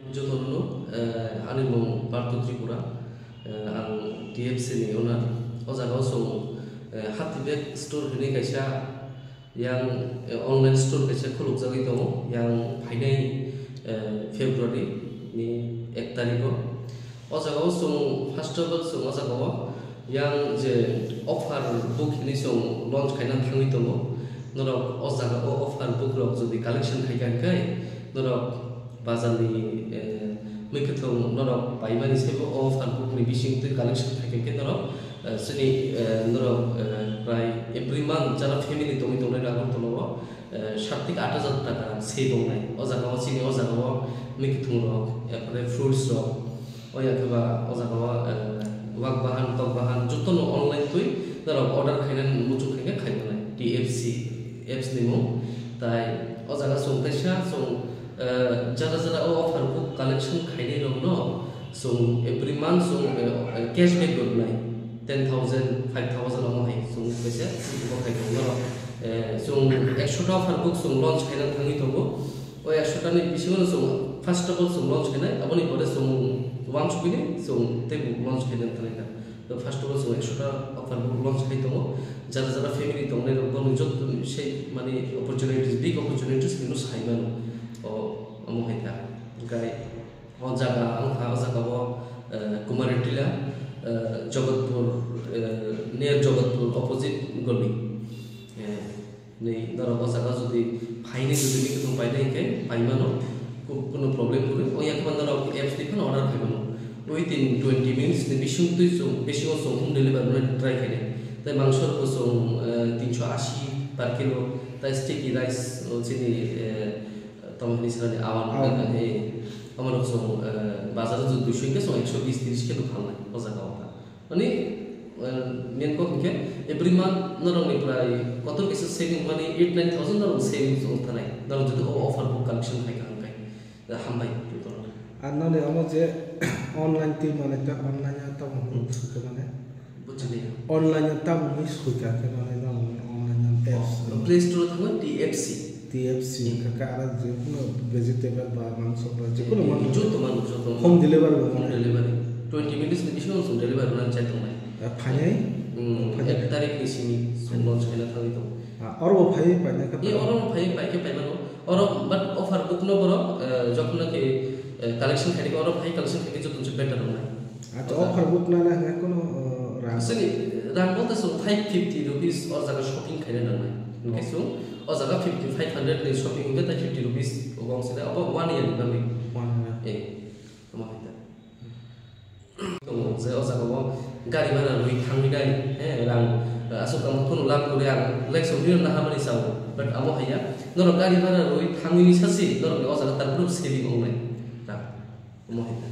Jotono animal Parto Tripura ang TFC ni owner o jaga so hatibek store hini kaisa yang online store kaisa khuluk jagi tongo yang phainai February ni 1 tarikh o jaga so first of all so o jaga yang je offer book hini so launch kaina thangi tongo norok o jaga o offer book rok jodi collection khaikan kai norok bazarni mikthong norok paimani sebo offer book ni bising tu collection khaikan ke norok sini norok pray every month jara family tongi tongai ragon tono 7 থেকে 8000 টাকা সেই দংনাই o jaga o sini o jaga mikthong rok apre fruits rok o yakaba o jaga wak bahan tok bahan jotono online tui norok order khainan mujuk khaika khaibanai TFC apps nimo tai o jaga so kaisa so jara jara offer book collection khaini rok no so every month so cashback gornai 10,000 5,000 amo hai so kaisa ko khai no so 100 ta offer book so launch khaina thangi tobo o 100 ta ni bisingo so first of all so launch khaina aboni pore so launch bini so te book launch khaina thangi the first of all so 100 ta offer book launch khai tobo jara jara family tongne rok bonu jot sei mane opportunities big opportunities ninu saibano o amo haita gai o jaga ang tha jaga bo Kumaritila Jagatpur near Jagatpur opposite goli nei daro o jaga jodi phaine jodi ni kung painai ke paimano কোনো problem করে ওই একবার ধরো apps দেখুন order খাইবানো within 20 minutes নি বিশুং তুই so বেশি ও so home delivery try খাইলে তাই মাংসর সো 380 পার কিলো তাই স্টিকি রাইস ও চিনি তমনি সারানি আওয়ান এই আমার সো বাজারে যদি 200 কে সো 120 30 কে তো ভালো না ও জায়গা কথা মানে মেন কো কে এভরি মান্থ নরমনি প্রায় কত কিছু সেভিং মানে 8-9,000 নরম সেভিং ও থানাই নরম যদি অফার বুক কালেকশন খাইকা hambai gitu anna le amo je online ti mane ta online ta mo ke mane buchli online ta mo mis ko ka ke mane na online apps play store thang TFC ka ara je no vegetable ba mangso ba je kono man jo to home delivery 20 minutes ni bisho so delivery ran chai tongai phanai 1 tarikh ni simi so launch kaila thagi to और वो भाई पहले का ये और भाई के पहले और बट ऑफर बुक नो बरो जखन के कलेक्शन खाली और भाई कलेक्शन खाली जो तुझे बेटर होना अच्छा ऑफर बुक ना ना है कोनो असली राम बोलते सो 550 रुपीस और जगह शॉपिंग खाली ना उनके सो और जगह 500 ले शॉपिंग के 50 रुपीस वंग से अब 1 ईयर ना में 1 ए हमारा तो जे और जगह गाड़ी भाड़ा रुई थांगी गाड़ी है Ram asuk kamu pun ulang kuliah lek sendiri nak hamil isau, but amo hanya norok kali mana roi thangi ni sasi norok ni orang tak perlu saving online, tak, amo hanya.